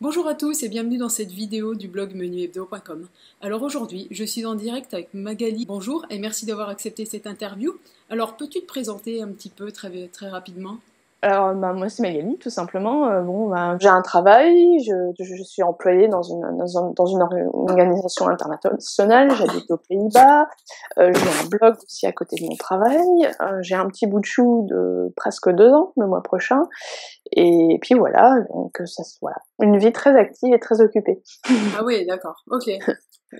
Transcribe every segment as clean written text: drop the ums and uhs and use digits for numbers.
Bonjour à tous et bienvenue dans cette vidéo du blog menuhebdo.com. Alors aujourd'hui, je suis en direct avec Magali. Bonjour et merci d'avoir accepté cette interview. Alors peux-tu te présenter un petit peu très rapidement? Alors, moi, c'est Magali, tout simplement. J'ai un travail, je suis employée dans une organisation internationale, j'habite aux Pays-Bas, j'ai un blog aussi à côté de mon travail, j'ai un petit bout de chou de presque 2 ans, le mois prochain, et puis voilà, voilà, une vie très active et très occupée. Ah oui, d'accord, ok.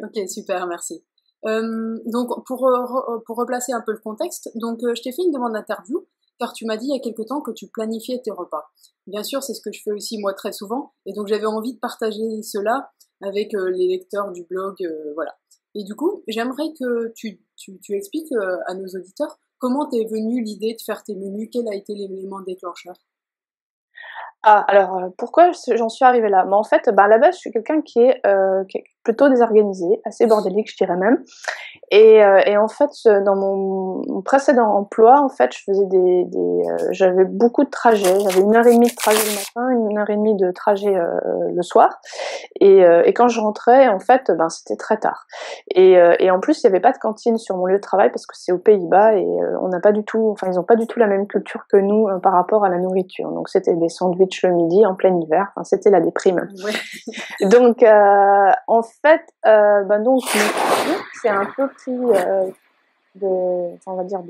Ok, super, merci. Donc pour replacer un peu le contexte, je t'ai fait une demande d'interview car tu m'as dit il y a quelque temps que tu planifiais tes repas. Bien sûr, c'est ce que je fais aussi moi très souvent et donc j'avais envie de partager cela avec les lecteurs du blog, voilà. Et du coup, j'aimerais que tu expliques à nos auditeurs comment t'es venue l'idée de faire tes menus, quel a été l'élément déclencheur. Ah, alors, pourquoi j'en suis arrivée là? En fait, à la base, je suis quelqu'un qui est plutôt désorganisé, assez bordélique, je dirais même. Et en fait, dans mon précédent emploi, en fait, j'avais beaucoup de trajets. J'avais 1 heure et demie de trajet le matin, 1 heure et demie de trajet le soir. Et quand je rentrais, en fait, c'était très tard. Et en plus, il n'y avait pas de cantine sur mon lieu de travail parce que c'est aux Pays-Bas et on n'a pas du tout, enfin, ils n'ont pas du tout la même culture que nous par rapport à la nourriture. Donc, c'était des sandwichs le midi en plein hiver. Enfin, c'était la déprime. Ouais. Donc, en fait, donc, c'est un peu pris on va dire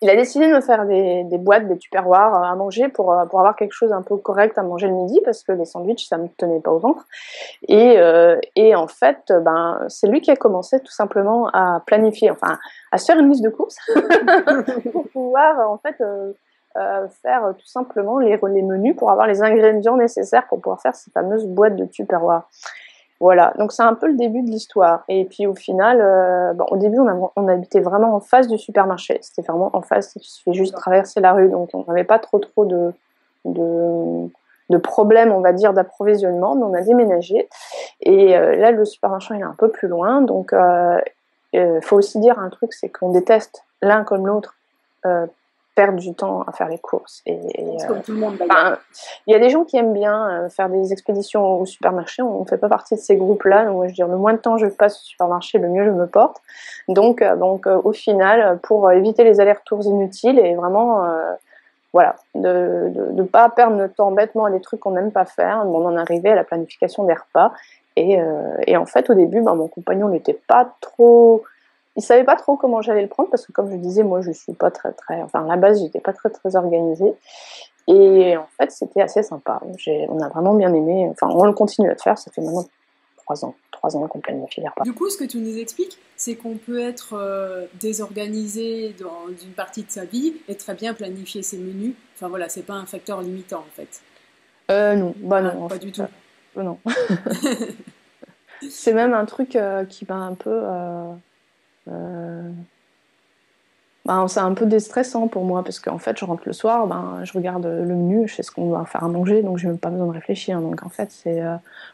il a décidé de me faire des boîtes, des tupperwares à manger pour avoir quelque chose un peu correct à manger le midi parce que les sandwichs, ça me tenait pas au ventre. Et en fait, c'est lui qui a commencé tout simplement à planifier, enfin, à se faire une liste de courses pour pouvoir, en fait, faire tout simplement les menus pour avoir les ingrédients nécessaires pour pouvoir faire ces fameuses boîtes de tupperware. Voilà, donc c'est un peu le début de l'histoire. Et puis au final, au début, on habitait vraiment en face du supermarché. C'était vraiment en face, il suffit juste de traverser la rue. Donc on n'avait pas trop de, de problèmes, on va dire, d'approvisionnement. Mais on a déménagé. Et là, le supermarché, il est un peu plus loin. Donc faut aussi dire un truc, c'est qu'on déteste l'un comme l'autre perdre du temps à faire les courses. C'est comme tout le monde d'ailleurs. Il y a des gens qui aiment bien faire des expéditions au supermarché. On ne fait pas partie de ces groupes-là. Donc, moi, je veux dire, le moins de temps je passe au supermarché, le mieux je me porte. Donc, au final, pour éviter les allers-retours inutiles et vraiment, voilà, de ne pas perdre notre temps bêtement à des trucs qu'on n'aime pas faire, on en arrivait à la planification des repas. Et en fait, au début, mon compagnon n'était pas trop. Il savait pas trop comment j'allais le prendre parce que, comme je disais, moi, je suis pas enfin, à la base, j'étais pas très organisée. Et en fait, c'était assez sympa. On a vraiment bien aimé. Enfin, on le continue à le faire. Ça fait maintenant 3 ans qu'on planifie les repas. Du coup, ce que tu nous expliques, c'est qu'on peut être désorganisé dans une partie de sa vie et très bien planifier ses menus. Enfin voilà, c'est pas un facteur limitant en fait. Non, non, en Pas fait, du tout. non. C'est même un truc qui m'a un peu. C'est un peu déstressant pour moi parce qu'en fait, je rentre le soir, je regarde le menu, je sais ce qu'on doit faire à manger, donc je n'ai même pas besoin de réfléchir. Donc en fait, c'est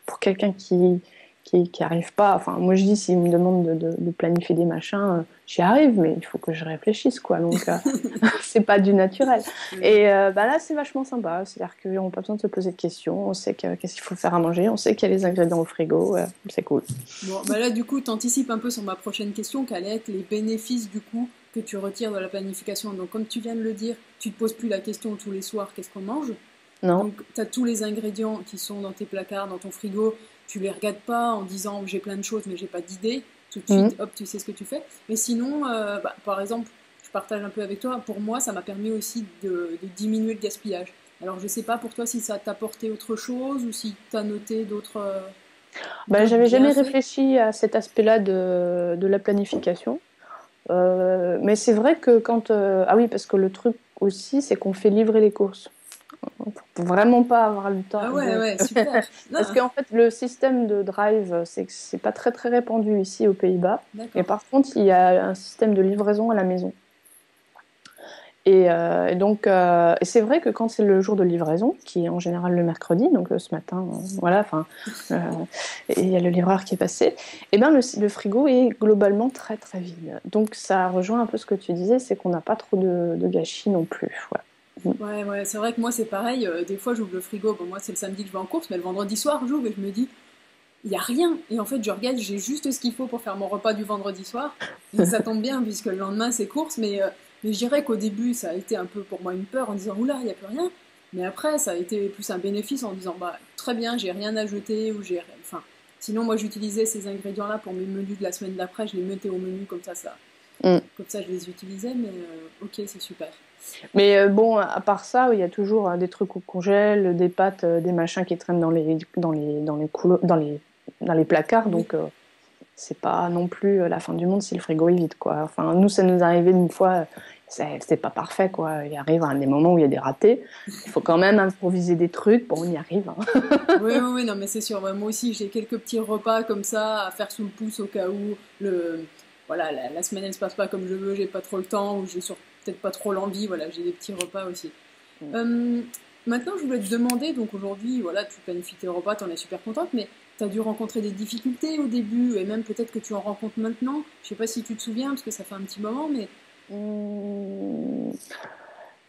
pour quelqu'un qui arrive pas. Enfin, moi je dis, s'il me demande de planifier des machins, j'y arrive, mais il faut que je réfléchisse, quoi. Donc c'est pas du naturel. Et là, c'est vachement sympa. C'est-à-dire qu'on n'a pas besoin de se poser de questions. On sait qu'est-ce qu'il faut faire à manger, on sait qu'il y a les ingrédients au frigo. C'est cool. Bon, là du coup, t'anticipes un peu sur ma prochaine question, quels allaient être les bénéfices du coup que tu retires de la planification. Donc comme tu viens de le dire, tu te poses plus la question tous les soirs, qu'est-ce qu'on mange? Non. Donc tu as tous les ingrédients qui sont dans tes placards, dans ton frigo, tu les regardes pas en disant j'ai plein de choses mais j'ai pas d'idée. Tout de suite, hop, tu sais ce que tu fais. Mais sinon, par exemple, je partage un peu avec toi, pour moi, ça m'a permis aussi de diminuer le gaspillage. Alors je sais pas pour toi si ça t'a apporté autre chose ou si tu as noté d'autres J'avais jamais bienfaits. réfléchi à cet aspect-là de la planification. Mais c'est vrai que quand... Ah oui, parce que le truc aussi, c'est qu'on fait livrer les courses. Faut vraiment pas avoir le temps Ah ouais, de... ouais, super. Non, Parce qu'en fait, le système de drive, c'est pas très répandu ici aux Pays-Bas. Et d'accord. par contre, il y a un système de livraison à la maison. Et donc, et c'est vrai que quand c'est le jour de livraison, qui est en général le mercredi, donc ce matin, voilà, enfin, euh, et il y a le livreur qui est passé, et le frigo est globalement très vide. Donc ça rejoint un peu ce que tu disais, c'est qu'on n'a pas trop de gâchis non plus. Voilà. Ouais, c'est vrai que moi c'est pareil. Des fois j'ouvre le frigo. Bon, moi c'est le samedi que je vais en course, mais le vendredi soir j'ouvre et je me dis, il y a rien. Et en fait je regarde, j'ai juste ce qu'il faut pour faire mon repas du vendredi soir. Et ça tombe bien puisque le lendemain c'est course. Mais je dirais qu'au début ça a été un peu pour moi une peur en disant, oula, il n'y a plus rien. Mais après ça a été plus un bénéfice en disant, bah très bien, j'ai rien à jeter ou j'ai rien. Enfin, sinon moi j'utilisais ces ingrédients-là pour mes menus de la semaine d'après. Je les mettais au menu Mm. comme ça je les utilisais. Mais ok, c'est super. Mais bon, à part ça, il y a toujours des trucs au congèle, des pâtes, des machins qui traînent dans les placards. Oui. Donc, c'est pas non plus la fin du monde si le frigo est vide, quoi. Enfin, nous, ça nous est arrivé une fois, c'est pas parfait, quoi. Il arrive à des moments où il y a des ratés. Il faut quand même improviser des trucs. Bon, on y arrive, hein. Oui, non, mais c'est sûr. Ouais, moi aussi, j'ai quelques petits repas comme ça à faire sous le pouce au cas où voilà, la semaine elle se passe pas comme je veux, j'ai pas trop le temps ou j'ai peut-être pas trop l'envie. Voilà, j'ai des petits repas aussi. Mm. Euh, Maintenant, je voulais te demander, donc aujourd'hui, voilà, tu planifies tes repas, t'en es super contente, mais t'as dû rencontrer des difficultés au début et même peut-être que tu en rencontres maintenant. Je sais pas si tu te souviens parce que ça fait un petit moment, mais Mm.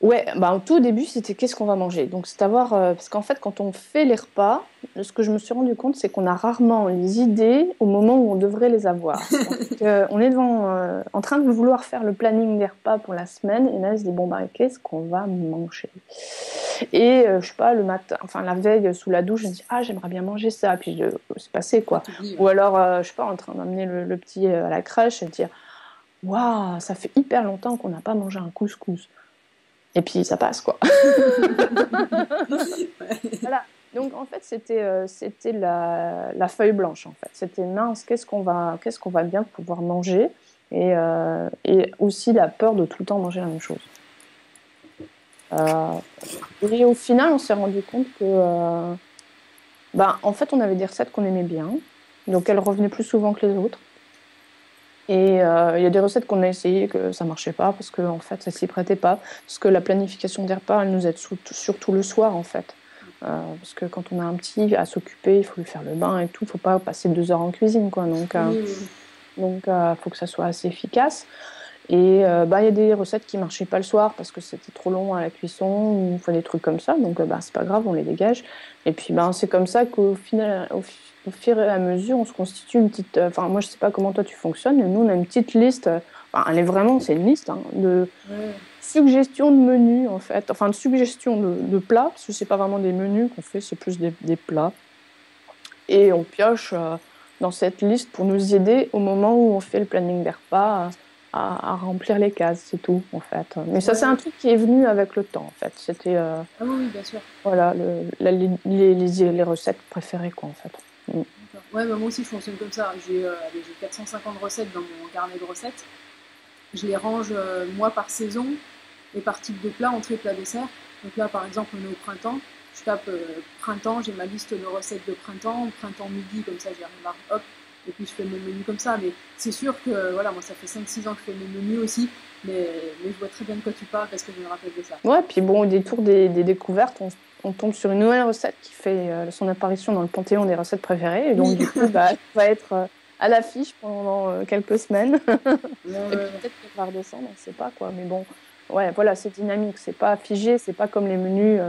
Ouais, bah, au tout début, c'était qu'est-ce qu'on va manger. Donc, c'est avoir. Parce qu'en fait, quand on fait les repas, ce que je me suis rendu compte, c'est qu'on a rarement les idées au moment où on devrait les avoir. On est en train de vouloir faire le planning des repas pour la semaine, et là, je dis, bon, bah, qu'est-ce qu'on va manger? Et je sais pas, le matin, enfin, la veille, sous la douche, je me dis, ah, j'aimerais bien manger ça. Puis, c'est passé, après quoi. t'oublies. Ou Ouais. alors, je sais pas, en train d'amener le petit à la crèche et de dire, waouh, ça fait hyper longtemps qu'on n'a pas mangé un couscous. Et puis ça passe, quoi. Ouais. Voilà. Donc en fait, c'était la feuille blanche, en fait. C'était mince, qu'est-ce qu'on va bien pouvoir manger et aussi la peur de tout le temps manger la même chose. Euh, et au final, on s'est rendu compte que ben, en fait, on avait des recettes qu'on aimait bien, donc elles revenaient plus souvent que les autres. Et il y a des recettes qu'on a essayées que ça marchait pas parce que en fait, ça s'y prêtait pas. Parce que la planification des repas, elle nous aide surtout le soir, en fait. Parce que quand on a un petit à s'occuper, il faut lui faire le bain et tout. Il faut pas passer 2 heures en cuisine, quoi. Oui. Donc, faut que ça soit assez efficace. Et bah, il y a des recettes qui marchaient pas le soir parce que c'était trop long à la cuisson ou enfin, des trucs comme ça. Donc, bah, c'est pas grave, on les dégage. Et puis, ben, c'est comme ça qu'au final, au fur et à mesure, on se constitue une petite. Enfin, moi, je sais pas comment toi tu fonctionnes, mais nous, on a une petite liste. Enfin, elle est vraiment, c'est une liste hein, de Ouais. suggestions de menus, en fait. Enfin, de suggestions de plats, parce que c'est pas vraiment des menus qu'on fait, c'est plus des plats. Et on pioche dans cette liste pour nous aider au moment où on fait le planning des repas à remplir les cases, c'est tout en fait. Mais ça, c'est un Ouais. truc qui est venu avec le temps en fait. C'était Ah oui, bien sûr. voilà les recettes préférées quoi en fait. Mm. D'accord. Ouais, bah, moi aussi je fonctionne comme ça. J'ai 450 recettes dans mon carnet de recettes. Je les range moi par saison et par type de plat, entrée, plat, dessert. Donc là, par exemple, on est au printemps. Je tape printemps, j'ai ma liste de recettes de printemps, printemps midi, comme ça j'arrive à hop, et puis je fais mes menus comme ça. Mais c'est sûr que, voilà, moi ça fait 5-6 ans que je fais mes menus aussi, mais je vois très bien de quoi tu parles parce que je me rappelle de ça. Ouais, puis bon, au détour des découvertes, on tombe sur une nouvelle recette qui fait son apparition dans le panthéon des recettes préférées. Et donc, Oui, du coup, bah, ça va être à l'affiche pendant quelques semaines. ouais, Et puis ouais, peut-être qu'elle va redescendre, on ne sait pas quoi. Mais bon, ouais, voilà, c'est dynamique. C'est pas figé, c'est pas comme les menus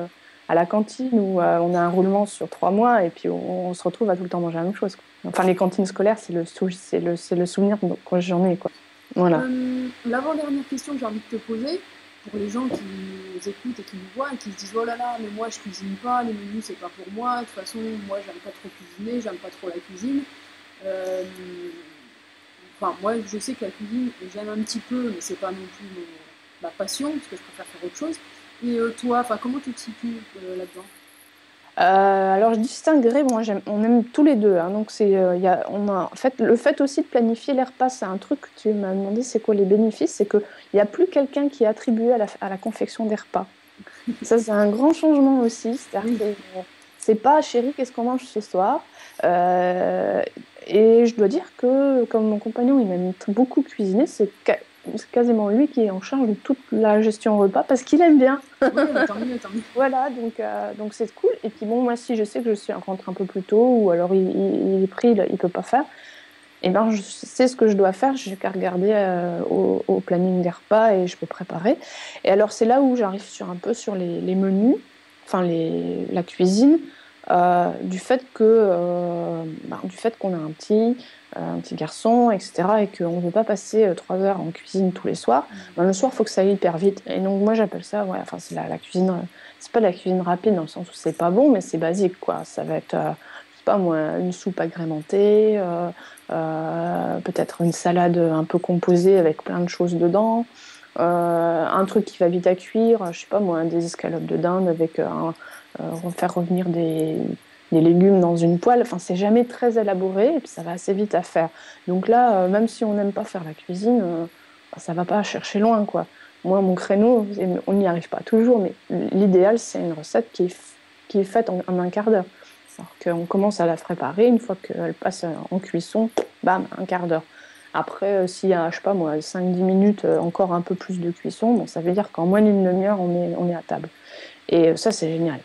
à la cantine où on a un roulement sur 3 mois et puis on se retrouve à tout le temps manger la même chose, quoi. Enfin, les cantines scolaires, c'est le souvenir que j'en ai, quoi. Voilà. L'avant-dernière question que j'ai envie de te poser, pour les gens qui nous écoutent et qui nous voient et qui se disent oh là là, mais moi je cuisine pas, les menus c'est pas pour moi, de toute façon moi j'aime pas trop cuisiner, j'aime pas trop la cuisine. Euh, enfin, moi je sais que la cuisine j'aime un petit peu, mais c'est pas non plus ma passion parce que je préfère faire autre chose. Et toi, enfin, comment tu te situes là-dedans? Alors je distinguerais, moi on aime tous les deux, hein, donc en fait le fait aussi de planifier les repas, c'est un truc que tu m'as demandé, c'est quoi les bénéfices, c'est que il y a plus quelqu'un qui est attribué à la confection des repas. Ça c'est un grand changement aussi, c'est-à-dire Oui, que c'est pas chérie, qu'est-ce qu'on mange ce soir. Euh, et je dois dire que comme mon compagnon il aime beaucoup cuisiner, c'est quasiment lui qui est en charge de toute la gestion repas parce qu'il aime bien. ouais, bah, tant mieux, tant mieux. Voilà, donc c'est cool. Et puis bon, moi, si je sais que je suis rentre un peu plus tôt, ou alors il est pris, il peut pas faire, et ben je sais ce que je dois faire, j'ai qu'à regarder au planning des repas et je peux préparer. Et alors c'est là où j'arrive sur les menus, enfin la cuisine, du fait qu'on a un petit garçon, etc., et qu'on ne veut pas passer 3 heures en cuisine tous les soirs. Ben, le soir, il faut que ça aille hyper vite. Et donc moi j'appelle ça, ouais, enfin c'est la cuisine, c'est pas de la cuisine rapide dans le sens où c'est pas bon, mais c'est basique quoi. Ça va être je sais pas moi, une soupe agrémentée, peut-être une salade un peu composée avec plein de choses dedans, un truc qui va vite à cuire, je sais pas moi, des escalopes de dinde avec faire revenir des légumes dans une poêle. Enfin, c'est jamais très élaboré et puis ça va assez vite à faire. Donc là, même si on n'aime pas faire la cuisine, ça va pas chercher loin, quoi. Moi, mon créneau, on n'y arrive pas toujours, mais l'idéal, c'est une recette qui est faite en un quart d'heure. Alors qu'on commence à la préparer, une fois qu'elle passe en cuisson, bam, un quart d'heure. Après, s'il y a, je sais pas moi, 5-10 minutes, encore un peu plus de cuisson, bon, ça veut dire qu'en moins d'une demi-heure, on est à table. Et ça, c'est génial.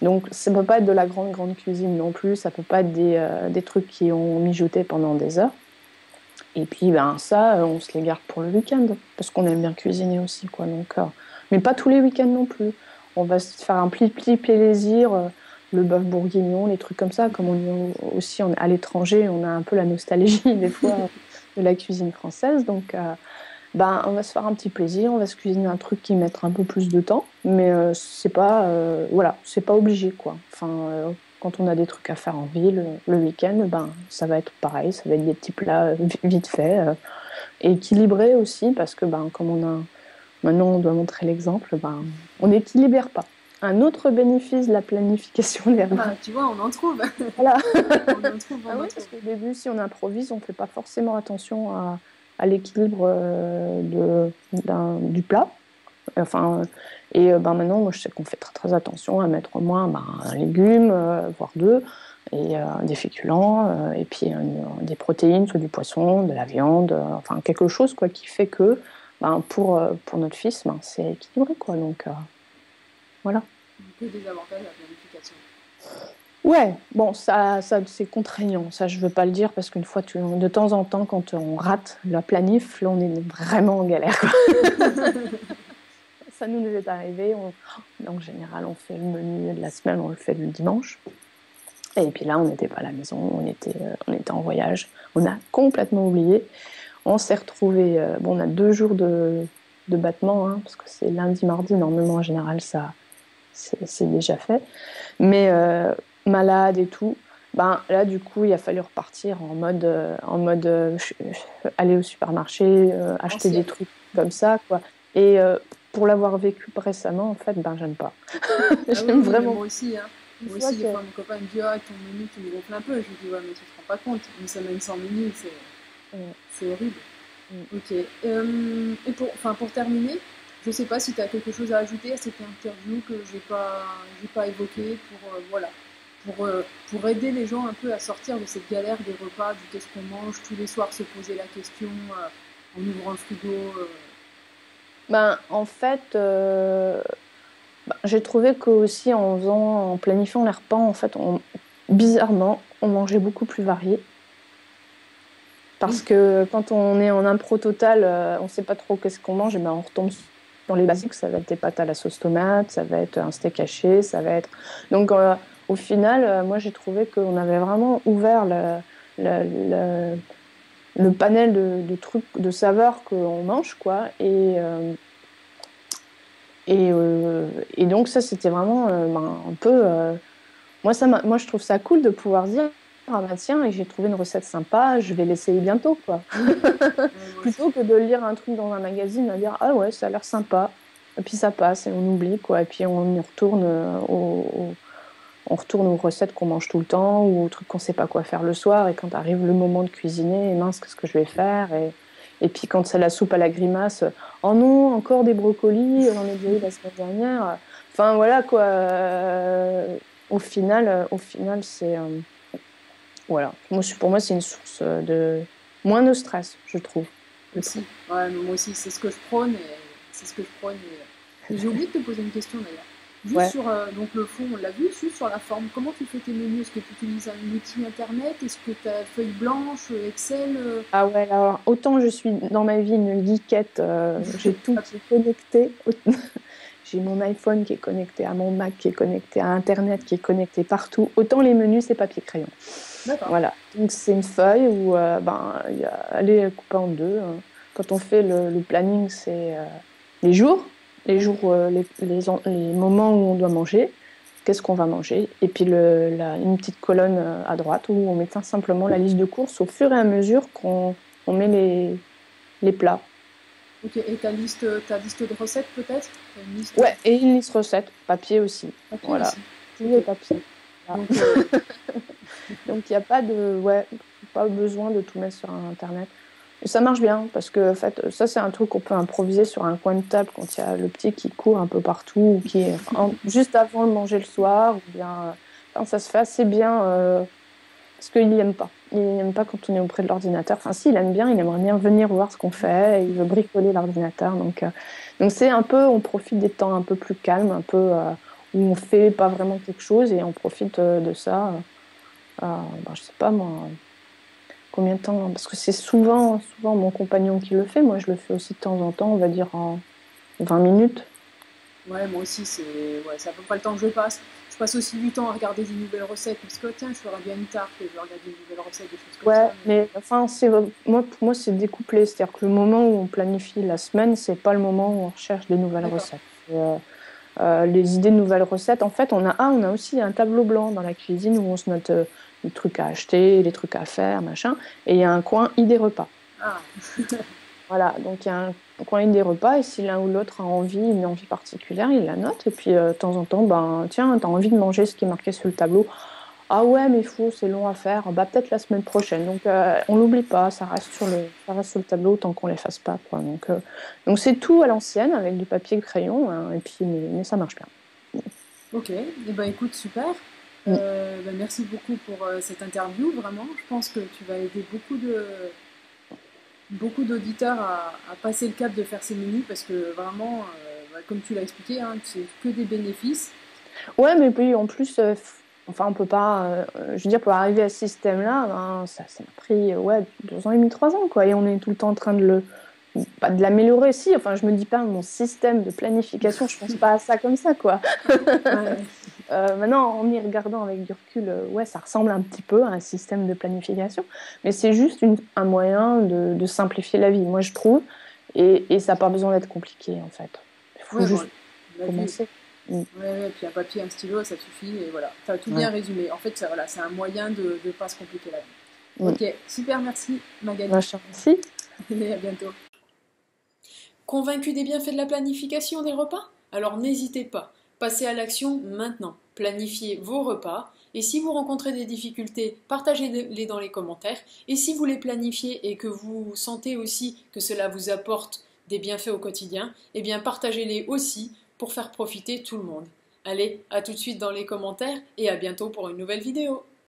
Donc, ça ne peut pas être de la grande, grande cuisine non plus, ça ne peut pas être des trucs qui ont mijoté pendant des heures. Et puis, ben, ça, on se les garde pour le week-end, parce qu'on aime bien cuisiner aussi, quoi. Donc, mais pas tous les week-ends non plus. On va se faire un pli plaisir, le bœuf bourguignon, les trucs comme ça. Comme on est aussi à l'étranger, on a un peu la nostalgie des fois de la cuisine française. Donc, ben, on va se faire un petit plaisir, on va se cuisiner un truc qui mettra un peu plus de temps, mais voilà, c'est pas obligé, quoi. Enfin, quand on a des trucs à faire en ville, le week-end, ben, ça va être pareil, ça va être des petits plats vite faits, et équilibrés aussi, parce que ben, maintenant on doit montrer l'exemple, ben, on n'équilibre pas. Un autre bénéfice de la planification des repas. Ah, tu vois, on en trouve. Voilà. On en trouve, on Ah en oui, trouve. parce qu'au début, si on improvise, on ne fait pas forcément attention à l'équilibre du plat. Enfin, ben maintenant, moi, je sais qu'on fait très, très attention à mettre au moins ben, un légume, voire deux, et des féculents, et puis des protéines, soit du poisson, de la viande, enfin quelque chose quoi, qui fait que ben, pour notre fils, ben, c'est équilibré. Quoi, donc voilà. Que des avantages à la planification. Ouais, bon, ça c'est contraignant. Ça, je veux pas le dire parce qu'une fois, de temps en temps, quand on rate la planif, là, on est vraiment en galère, quoi. Ça nous est arrivé. En général, on fait le menu de la semaine, on le fait le dimanche. Et puis là, on n'était pas à la maison, on était en voyage. On a complètement oublié. On s'est retrouvés. Bon, on a 2 jours de battement, hein, parce que c'est lundi, mardi. Normalement, en général, ça, c'est déjà fait. Mais malade et tout. Ben, là, du coup, il a fallu repartir en mode aller au supermarché, acheter des trucs comme ça, quoi. Et pour l'avoir vécu récemment, en fait, ben, j'aime pas. Ah J'aime oui, mais vraiment. moi aussi, hein. Moi aussi, des fois, mon copain me dit, ah, ton menu, tu me gonfles un peu. Je lui dis, ouais, mais tu te rends pas compte. Une semaine sans menu, c'est horrible. Ok. Et pour terminer, je sais pas si tu as quelque chose à ajouter à cette interview que j'ai pas évoqué voilà, pour aider les gens un peu à sortir de cette galère des repas, du qu'est-ce qu'on mange, tous les soirs se poser la question en ouvrant le frigo. Ben, en fait, ben, j'ai trouvé que aussi en planifiant les repas, en fait, bizarrement, on mangeait beaucoup plus varié. Parce Oui. que quand on est en impro total, on ne sait pas trop qu'est-ce qu'on mange, et ben on retombe sur les basiques. Ça va être des pâtes à la sauce tomate, ça va être un steak haché, ça va être. Donc au final, moi j'ai trouvé qu'on avait vraiment ouvert le, le panel de trucs, de saveurs qu'on mange, quoi. Et donc ça, c'était vraiment ben, un peu. Moi, je trouve ça cool de pouvoir dire. Ah bah tiens, et j'ai trouvé une recette sympa, je vais l'essayer bientôt, quoi. Plutôt que de lire un truc dans un magazine à dire ah ouais, ça a l'air sympa, et puis ça passe et on oublie, quoi. Et puis on y retourne on retourne aux recettes qu'on mange tout le temps ou aux trucs qu'on sait pas quoi faire le soir. Et quand arrive le moment de cuisiner, mince, qu'est-ce que je vais faire et puis quand c'est la soupe à la grimace, oh non, encore des brocolis, j'en ai déjà eu la semaine dernière. Enfin voilà quoi. Au final, c'est voilà. Pour moi, c'est une source de moins de stress, je trouve. Aussi. Ouais, mais moi aussi, c'est ce que je prône et c'est ce que je prône. Et j'ai oublié de te poser une question d'ailleurs. Juste Ouais. sur donc le fond, on l'a vu, juste sur la forme, comment tu fais tes menus? Est-ce que tu utilises un outil internet? Est-ce que tu as feuille blanche, Excel, Ah ouais, alors autant je suis dans ma vie une geekette, j'ai tout qui papier? est connecté. J'ai mon iPhone qui est connecté à mon Mac, qui est connecté à Internet, qui est connecté partout. Autant les menus, c'est papier-crayon. D'accord. Voilà. Donc c'est une feuille où elle est coupée en deux, hein. Quand on fait le planning, c'est les moments où on doit manger, qu'est-ce qu'on va manger, et puis une petite colonne à droite où on met simplement la liste de courses au fur et à mesure qu'on on met les plats. Ok, et ta liste de recettes peut-être? T'as une liste Ouais, et une liste recette, papier aussi. papier Voilà, aussi. tout Ok. est papier. Voilà. Donc, Donc il n'y a pas ouais, pas besoin de tout mettre sur Internet. Et ça marche bien parce que en fait, ça c'est un truc qu'on peut improviser sur un coin de table quand il y a le petit qui court un peu partout ou qui est juste avant de manger le soir ou bien enfin, ça se fait assez bien parce qu'il n'aime pas. Il n'aime pas quand on est auprès de l'ordinateur. Enfin si, il aime bien, il aimerait bien venir voir ce qu'on fait, il veut bricoler l'ordinateur. Donc c'est un peu, on profite des temps un peu plus calmes, un peu où on fait pas vraiment quelque chose et on profite de ça. Je sais pas moi, combien de temps, parce que c'est souvent mon compagnon qui le fait, moi je le fais aussi de temps en temps, on va dire en 20 minutes. ouais, moi aussi, c'est à peu près le temps que je passe. Je passe aussi du temps à regarder des nouvelles recettes, parce que tiens, je ferai bien une tarte et je vais regarder des nouvelles recettes, des choses comme Ouais, ça. mais enfin, pour moi c'est découplé, c'est-à-dire que le moment où on planifie la semaine, c'est pas le moment où on recherche des nouvelles D'accord. recettes. Les idées de nouvelles recettes, en fait, on a aussi un tableau blanc dans la cuisine où on se note les trucs à acheter, les trucs à faire, machin, et il y a un coin idées repas. Ah, Voilà, donc il y a un coin des repas et si l'un ou l'autre a une envie particulière, il la note. Et puis de temps en temps, ben tiens, t'as envie de manger ce qui est marqué sur le tableau. Ah ouais, mais fou, c'est long à faire. Bah peut-être la semaine prochaine. Donc on l'oublie pas, ça reste sur le tableau tant qu'on l'efface pas, quoi. Donc c'est tout à l'ancienne avec du papier et le crayon, hein, et puis mais ça marche bien. ok. Eh ben, écoute, super. Mm. Ben, merci beaucoup pour cette interview, vraiment. Je pense que tu vas aider beaucoup d'auditeurs à passer le cap de faire ces menus, parce que vraiment, comme tu l'as expliqué, hein, c'est que des bénéfices. Ouais, mais puis en plus, enfin on peut pas, je veux dire, pour arriver à ce système-là, ben, ça m'a pris ouais 2 ans et demi, 3 ans, quoi. Et on est tout le temps en train pas de l'améliorer, si. Enfin, je me dis pas mon système de planification, je pense pas à ça comme ça, quoi. Ouais. Maintenant, en y regardant avec du recul, ouais, ça ressemble un petit peu à un système de planification, mais c'est juste un moyen de simplifier la vie, moi je trouve, et ça n'a pas besoin d'être compliqué, en fait. Il faut Ouais, bon, juste on l'a vu. commencer. Mm. Ouais, puis un papier, un stylo, ça suffit, et voilà. Tu as tout bien Ouais. résumé. En fait, voilà, c'est un moyen de ne pas se compliquer la vie. Mm. Ok, super, merci Ben, Magali. je te remercie. Et à bientôt. Convaincu des bienfaits de la planification des repas? Alors n'hésitez pas, passez à l'action maintenant. Planifiez vos repas et si vous rencontrez des difficultés, partagez-les dans les commentaires. Et si vous les planifiez et que vous sentez aussi que cela vous apporte des bienfaits au quotidien, eh bien partagez-les aussi pour faire profiter tout le monde. Allez, à tout de suite dans les commentaires et à bientôt pour une nouvelle vidéo.